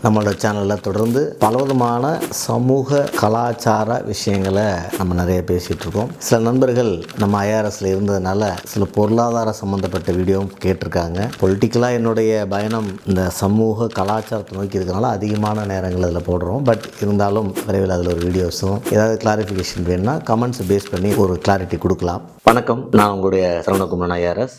நம்மளோட சேனலில் தொடர்ந்து பலவிதமான சமூக கலாச்சார விஷயங்களை நம்ம நிறைய பேசிகிட்ருக்கோம். சில நண்பர்கள் நம்ம ஐஆர்எஸில் இருந்ததுனால சில பொருளாதார சம்மந்தப்பட்ட வீடியோவும் கேட்டிருக்காங்க. பொலிட்டிக்கலாக என்னுடைய பயணம் இந்த சமூக கலாச்சாரத்தை நோக்கி இருக்கிறனால அதிகமான நேரங்கள் அதில் போடுறோம். பட் இருந்தாலும் விரைவில் அதில் ஒரு வீடியோஸும் ஏதாவது கிளாரிஃபிகேஷன் வேணும்னா கமெண்ட்ஸ் பேஸ் பண்ணி ஒரு கிளாரிட்டி கொடுக்கலாம். வணக்கம், நான் உங்களுடைய சரவணகுமாரன் ஐஆர்எஸ்.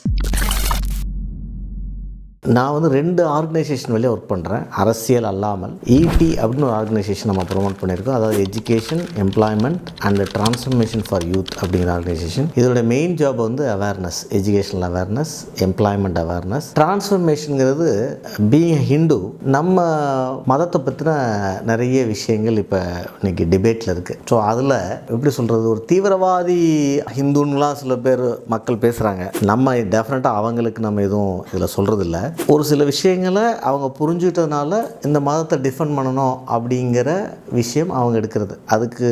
நான் 2 ஆர்கனைசேஷன் வழியாக ஒர்க் பண்ணுறேன். அரசியல் அல்லாமல் ஈடி அப்படின்னு ஒரு ஆர்கனைசேஷன் நம்ம ப்ரொமோட் பண்ணியிருக்கோம். அதாவது education, employment and transformation for youth அப்படிங்கிற ஆர்கனைசேஷன். இதோட main job awareness, educational awareness, employment awareness. டிரான்ஸ்ஃபர்மேஷனுங்கிறது பீயிங் ஹிந்து, நம்ம மதத்தை பற்றின நிறைய விஷயங்கள் இப்போ இன்னைக்கு டிபேட்டில் இருக்குது. ஸோ அதில் எப்படி சொல்கிறது, ஒரு தீவிரவாதி ஹிந்துன்னுலாம் சில பேர் மக்கள் பேசுகிறாங்க. நம்ம டெஃபினட்டாக அவங்களுக்கு நம்ம எதுவும் இதில் சொல்கிறதில்ல. ஒரு சில விஷயங்களை அவங்க புரிஞ்சுக்கிட்டதுனால இந்த மதத்தை டிஃபெண்ட் பண்ணணும் அப்படிங்கிற விஷயம் அவங்க எடுக்கிறது. அதுக்கு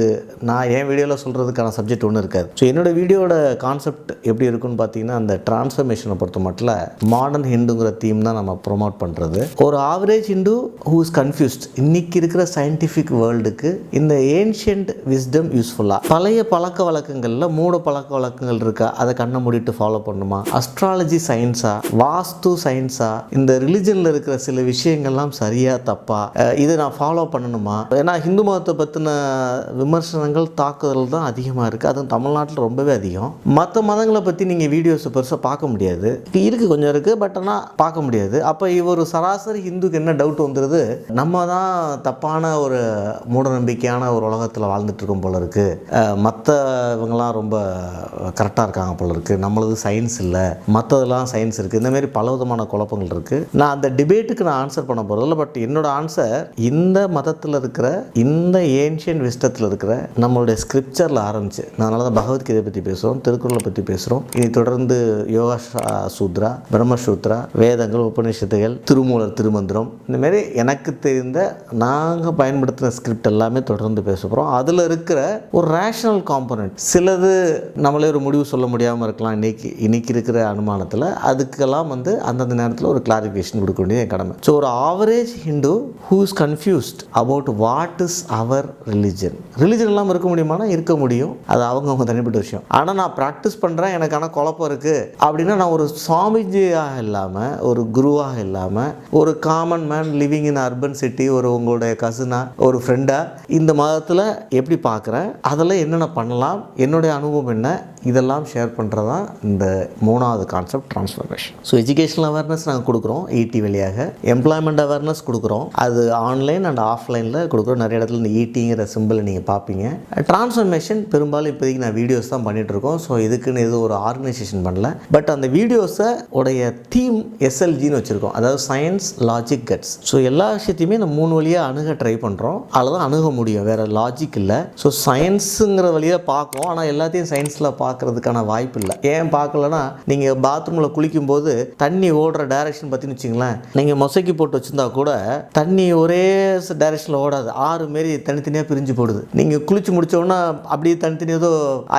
நான் என் வீடியோவில் சொல்கிறதுக்கான சப்ஜெக்ட் ஒன்றும் இருக்காது. ஸோ என்னோடய வீடியோட கான்செப்ட் எப்படி இருக்குன்னு பார்த்தீங்கன்னா, அந்த டிரான்ஸ்ஃபர்மேஷனை பொறுத்த மட்டும் மாடர்ன் ஹிந்துங்கிற தீம் தான் நம்ம ப்ரொமோட் பண்ணுறது. ஒரு average Hindu who is confused, இன்னைக்கு இருக்கிற சயின்டிஃபிக் வேர்ல்டுக்கு இந்த ஏன்ஷியன்ட் விஸ்டம் யூஸ்ஃபுல்லாக, பழைய பழக்க வழக்கங்களில் மூட பழக்க வழக்கங்கள் இருக்கா, அதை கண்ணை மூடிட்டு ஃபாலோ பண்ணுமா, அஸ்ட்ராலஜி சயின்ஸா, வாஸ்து சயின்ஸா, இந்த ரிலிஜனில் இருக்கிற சில விஷயங்கள்லாம் சரியா தப்பா, இதை நான் ஃபாலோ பண்ணணுமா. ஏன்னா ஹிந்து மதத்தை பற்றின விமர்சனங்கள், தாக்குதல் தான் அதிகமாக இருக்குது. அதுவும் தமிழ்நாட்டில் ரொம்பவே அதிகம். மற்ற மதங்களை பற்றி நீங்கள் வீடியோஸை பெருசாக பார்க்க முடியாது. இருக்குது, கொஞ்சம் இருக்குது, பட் ஆனால் பார்க்க முடியாது. அப்போ ஒரு சராசரி ஹிந்துக்கு என்ன டவுட் வந்துடுது, நம்ம தான் தப்பான ஒரு மூட நம்பிக்கையான ஒரு உலகத்தில் வாழ்ந்துட்டுருக்கோம் போல இருக்குது, மற்றவங்களாம் ரொம்ப கரெக்டாக இருக்காங்க போல இருக்குது, நம்மளது சயின்ஸ் இல்லை, மற்றதெல்லாம் சயின்ஸ் இருக்குது. இந்தமாரி பல விதமான குழப்பங்கள் இருக்குது. நான் அந்த டிபேட்டுக்கு நான் ஆன்சர் பண்ண போகிறதில்ல. பட் என்னோட ஆன்சர் இந்த மதத்தில் இருக்கிற, இந்த ஏன்ஷியன் விஸ்டத்தில் இருக்கிற நம்மளுடைய ஸ்கிரிப்சரில் ஆரம்பிச்சு, அதனால தான் பகவத்கீதை பற்றி பேசுகிறோம், திருக்குறளை பற்றி பேசுகிறோம். இனி தொடர்ந்து யோகா சூத்ரா, பிரம்மசூத்ரா, வேதங்கள், உபநிஷத்துகள், திருமூலர் திருமந்திரம், இந்தமாரி எனக்கு தெரிந்த நாங்கள் பயன்படுத்தின ஸ்கிரிப்ட் எல்லாமே தொடர்ந்து பேச போகிறோம். அதில் இருக்கிற ஒரு ரேஷனல் காம்பனண்ட், சிலது நம்மளே ஒரு முடிவு சொல்ல முடியாமல் இருக்கலாம் இன்னைக்கு இருக்கிற அனுமானத்தில். அதுக்கெல்லாம் அந்தந்த நேரத்தில் ஒரு கிளாரிஃபிகேஷன் கொடுக்க வேண்டியது என் கடமை. ஸோ ஒரு average Hindu who is confused about what is our religion எல்லாம் இருக்க முடியுமானா இருக்க முடியும், அது அவங்க தனிப்பட்ட விஷயம். ஆனால் நான் ப்ராக்டிஸ் பண்ணுறேன், எனக்கான குழப்பம் இருக்குது அப்படின்னா, நான் ஒரு சுவாமிஜியாக இல்லாமல், ஒரு குருவாக இல்லாமல், ஒரு common man living in urban city, ஒரு உங்களுடைய கசினா, ஒரு ஃப்ரெண்டாக இந்த மதத்தில் எப்படி பார்க்குறேன், அதில் என்னென்ன பண்ணலாம், என்னுடைய அனுபவம் என்ன, இதெல்லாம் ஷேர் பண்ணுறதான் இந்த 3வது concept, transformation. So educational awareness நாங்கள் கொடுக்குறோம் ஈடி வழியாக, எம்ப்ளாய்மெண்ட் அவேர்னஸ் கொடுக்குறோம், அது ஆன்லைன் அண்ட் ஆஃப்லைனில் கொடுக்குறோம். நிறைய இடத்துல இந்த ஈட்டிங்கிற சிம்பிளை நீங்கள் பார்ப்பீங்க. டிரான்ஸ்ஃபர்மேஷன் பெரும்பாலும் இப்போதைக்கு நான் வீடியோஸ் தான் பண்ணிகிட்ருக்கோம். ஸோ இதுக்குன்னு எதுவும் ஒரு ஆர்கனைசேஷன் பண்ணல. பட் அந்த வீடியோஸை உடைய தீம் எஸ்எல்ஜின்னு வச்சுருக்கோம், அதாவது சயின்ஸ், லாஜிக், கட்ஸ். ஸோ எல்லா விஷயத்தையுமே இந்த 3 வழியாக அணுக ட்ரை பண்ணுறோம். அதில் தான் அணுக முடியும், வேறு லாஜிக் இல்லை. ஸோ சயின்ஸுங்கிற வழியாக பார்க்கும், ஆனால் எல்லாத்தையும் சயின்ஸில் பார்க்குறதுக்கான வாய்ப்பு இல்லை. ஏன் பார்க்கலன்னா, நீங்கள் பாத்ரூமில் குளிக்கும்போது தண்ணி ஓடுற டைரக்ஷன் பார்த்தீங்கன்னு வச்சுங்களேன், நீங்கள் மொசைக்கு போட்டு வச்சுருந்தா கூட தண்ணி ஒரே டைரக்ஷனில் ஓடாது, 6 மாரி தனித்தனியாக பிரிஞ்சு போடுது. நீங்கள் குளிச்சு முடிச்சோன்னா அப்படியே தனித்தனியாக ஏதோ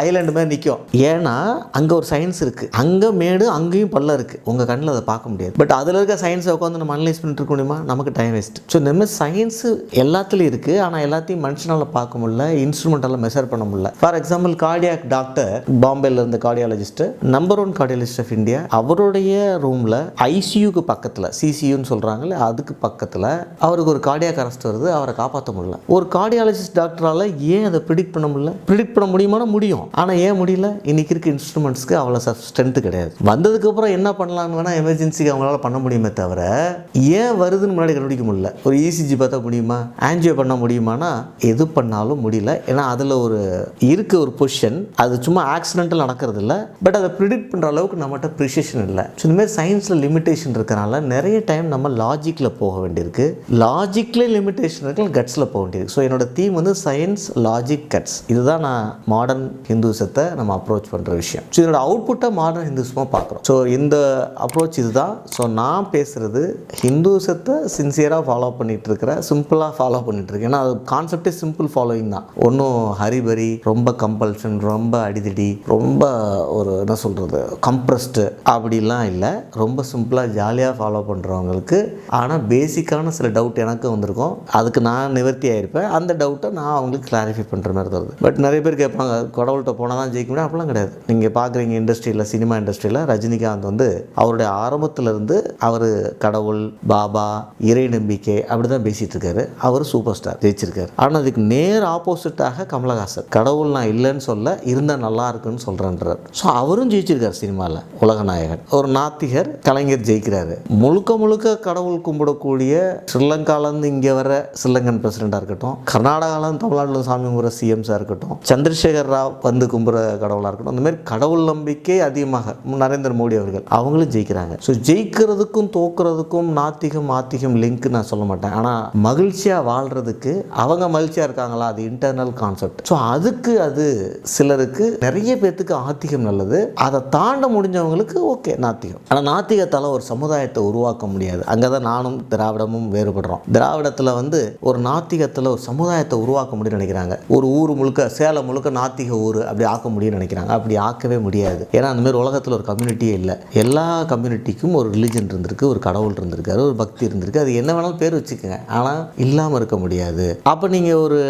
ஐலாண்டு மாதிரி நிற்கும். ஏன்னா அங்கே ஒரு சயின்ஸ் இருக்குது, அங்கே மேடு அங்கேயும் பள்ளம் இருக்குது, உங்கள் கண்ணில் அதை பார்க்க முடியாது. பட் அதில் இருக்க சயின்ஸை உட்காந்து நம்ம அனலைஸ் பண்ணிட்டு இருக்க முடியுமா, நமக்கு டைம் வேஸ்ட். ஸோ இந்த மாதிரி சயின்ஸு எல்லாத்துலேயும் இருக்குது, ஆனால் எல்லாத்தையும் மனுஷனால் பார்க்க முடியல, இன்ஸ்ட்ருமெண்டால் மெஷர் பண்ண முடியல. ஃபார் எக்ஸாம்பிள், கார்டியாக் டாக்டர், பாம்பேல இருந்த cardiologist, number 1 cardiologist of India, அவருடைய ரூமில் ஐசியூக்கு பக்கத்தில், சிசியூன்னு சொல்கிறாங்களே, அதுக்கு பக்கத்தில் அவருக்கு ஒரு கார்டியாக் அரெஸ்ட் வருது, அவரை காப்பாற்ற முடியல. ஒரு கார்டியாலஜிஸ்ட் டாக்டரால் ஏன் அதை ப்ரிடிக்ட் பண்ண முடியல? ப்ரிடிக்ட் பண்ண முடியுமானா முடியும், ஆனால் ஏன் முடியல? இன்னைக்கு இருக்க இன்ஸ்ட்ருமெண்ட்ஸ்க்கு அவ்வளோ ஸ்ட்ரென்த்து கிடையாது. வந்ததுக்கப்புறம் என்ன பண்ணலான்னு வேணால் எமர்ஜென்சிக்கு அவங்களால பண்ண முடியுமே தவிர, ஏன் வருதுன்னு முன்னாடி கண்டுபிடிக்க முடியல. ஒரு இசிஜி பார்த்தா முடியுமா, ஆன்ஜியோ பண்ண முடியுமானா எது பண்ணாலும் முடியல. ஏன்னா அதில் ஒரு பொசிஷன், அது சும்மா ஆக்சிடென்டல் நடக்கிறது இல்லை, பட் அதை ப்ரிடிக்ட் பண்ணுற அளவுக்கு நம்மகிட்ட ப்ரிசிஷன் இல்லை. ஸோ இந்தமாதிரி சயின்ஸில் லிமிட்டேஷன் இருக்கிறனால நிறைய டைம் நம்ம லாஜிக்கில் போக வேண்டியிருக்கு, லாஜிக்லேயே லிமிட்டேஷன் இருக்கு, கட்ஸில் போக வேண்டியிருக்கு. ஸோ என்னோட தீம் சயின்ஸ், லாஜிக், கட்ஸ். இதுதான் நான் மாடர்ன் ஹிந்துசத்தை நம்ம அப்ரோச் பண்ணுற விஷயம். ஸோ இதோட அவுட்புட்டை மாடர்ன் ஹிந்துசமாக பார்க்குறோம். ஸோ இந்த அப்ரோச் இதுதான். ஸோ நான் பேசுகிறது ஹிந்துசத்தை சின்சியராக ஃபாலோ பண்ணிகிட்டு இருக்கிறேன், சிம்பிளாக ஃபாலோ பண்ணிகிட்டு இருக்கேன். ஏன்னா அது கான்செப்டே சிம்பிள் ஃபாலோயிங் தான். ஒன்றும் ஹரிபரி, ரொம்ப கம்பல்ஷன், ரொம்ப அடிதடி, ரொம்ப ஒரு என்ன சொல்கிறது கம்ப்ரஸ்டு அப்படிலாம் இல்லை. ரொம்ப சிம்பிளாக ஜாலியாக ஃபாலோ பண்ணுறவங்களுக்கு. ஆனால் பேசிக்கான சில டவுட் எனக்கு வந்திருக்கும், அதுக்கு நான் நிவர்த்தி ஆகிருப்பேன். அந்த டவுட்டை நான் அவங்களுக்கு கிளாரிஃபை பண்ணுற மாதிரி தருது. பட் நிறைய பேர் கேட்பாங்க கடவுள்கிட்ட போனால் தான் ஜெயிக்க முடியும். அப்படிலாம் கிடையாது. நீங்கள் பார்க்குறீங்க இண்டஸ்ட்ரியில், சினிமா இண்டஸ்ட்ரியில் ரஜினிகாந்த் வந்து அவருடைய ஆரம்பத்திலிருந்து அவர் கடவுள், பாபா, இறை நம்பிக்கை அப்படி தான் பேசிகிட்டு இருக்காரு. அவர் சூப்பர் ஸ்டார், ஜெயிச்சிருக்காரு. ஆனால் அதுக்கு நேர் ஆப்போசிட்டாக கமலஹாசன் கடவுள் நான் இல்லைன்னு சொல்ல, இருந்தால் நல்லா இருக்குன்னு சொல்கிறேன்றார். ஸோ அவரும் ஜெயிச்சிருக்கார் சினிமாவில், உலகநாயகன். ஒரு நாத்திகர் கலைஞர் ஜெயிக்கிறாரு. முழுக்க முழுக்க கடவுள் கும்பிடக்கூடிய ஸ்ரீலங்காலேருந்து இங்கே வர ஸ்ரீலங்கன் பிரசிடெண்டாக இருக்கட்டும், கர்நாடகாவிலேருந்து தமிழ்நாட்டில் சாமி கும்பிட்ற சிஎம்ஸாக இருக்கட்டும், சந்திரசேகர் ராவ் வந்து கும்பிட்ற கடவுளாக இருக்கட்டும், அந்த மாதிரி கடவுள் நம்பிக்கை அதிகமாக நரேந்திர மோடி அவர்கள் அவங்களும் ஜெயிக்கிறாங்க. ஸோ ஜெயிக்கிறதுக்கும் தோக்குறதுக்கும் நாத்திகம் ஆத்திகம் லிங்க் நான் சொல்ல மாட்டேன். ஆனால் மகிழ்ச்சியாக வாழ்கிறதுக்கு அவங்க மகிழ்ச்சியாக இருக்காங்களா, அது இன்டர்னல் கான்செப்ட். ஸோ அதுக்கு அது சிலருக்கு நிறைய பேர்த்துக்கு ஆத்திகம் நல்லது, அதை தாண்ட முடிஞ்சவங்களுக்கு ஓகே நாத்திகம். ஆனால் நாத்திகத்தால் ஒரு சமுதாயத்தை உருவாக்க முடியாது. அங்கே தான் நானும் திராவிடமும் வேறுபடுறோம். திராவிடத்தில் வந்து ஒரு நாத்திகத்தில் ஒரு சமுதாயத்தை உருவாக்க முடியும்னு நினைக்கிறாங்க. ஒரு ஊர் முழுக்க, சேலம் முழுக்க நாத்திக ஊர் அப்படி ஆக்க முடியும்னு நினைக்கிறாங்க. அப்படி ஆக்கவே முடியாது. ஏன்னா அந்த மாதிரி உலகத்தில் ஒரு கம்யூனிட்டியே இல்லை. எல்லா கம்யூனிட்டிக்கும் ஒரு ரிலிஜன் இருந்திருக்கு, ஒரு கடவுள் இருந்திருக்காரு, ஒரு பக்தி இருந்திருக்கு. அது என்ன வேணாலும் பேர் வச்சுக்கோங்க, ஆனால் இல்லாமல் இருக்க முடியாது. அப்போ நீங்கள் ஒரு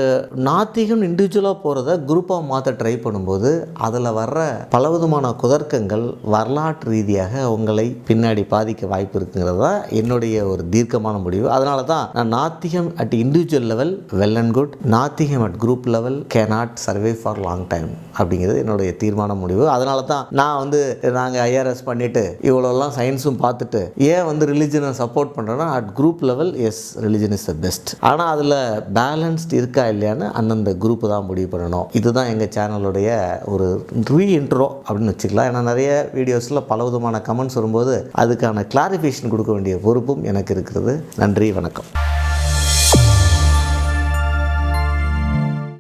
நாத்திகம் இண்டிவிஜுவலாக போகிறத குரூப்பாக மாற்ற ட்ரை பண்ணும்போது அதில் வர்ற பலவிதமான குதர்க்கங்கள் வரலாற்று ரீதியாக உங்களை பின்னாடி பாதிக்க வாய்ப்பு இருக்குங்கிறது தான் என்னுடைய ஒரு தீர்க்கமான முடிவு. அதனால தான் நான் நாத்திகம் at individual level well and good, நாத்திகம் at group level cannot survive for long time அப்படிங்கிறது என்னுடைய தீர்மான முடிவு. அதனால தான் நான் வந்து நாங்கள் ஐஆர்எஸ் பண்ணிவிட்டு இவ்வளோலாம் சயின்ஸும் பார்த்துட்டு ஏன் வந்து ரிலிஜனை சப்போர்ட் பண்ணுறேன்னா, at group level as religion is the best. ஆனால் அதில் பேலன்ஸ்ட் இருக்கா இல்லையான்னு அந்தந்த குரூப்பு தான் முடிவு பண்ணணும். இதுதான் எங்கள் சேனலுடைய ஒரு இன்ட்ரோ அப்படின்னு வச்சுக்கலாம். ஏன்னா நிறைய வீடியோஸில் பலவிதமான கமெண்ட்ஸ் வரும்போது அதுக்கான கிளாரிஃபிகேஷன் கொடுக்க வேண்டிய பொறுப்பும் எனக்கு இருக்கிறது. நன்றி, வணக்கம்.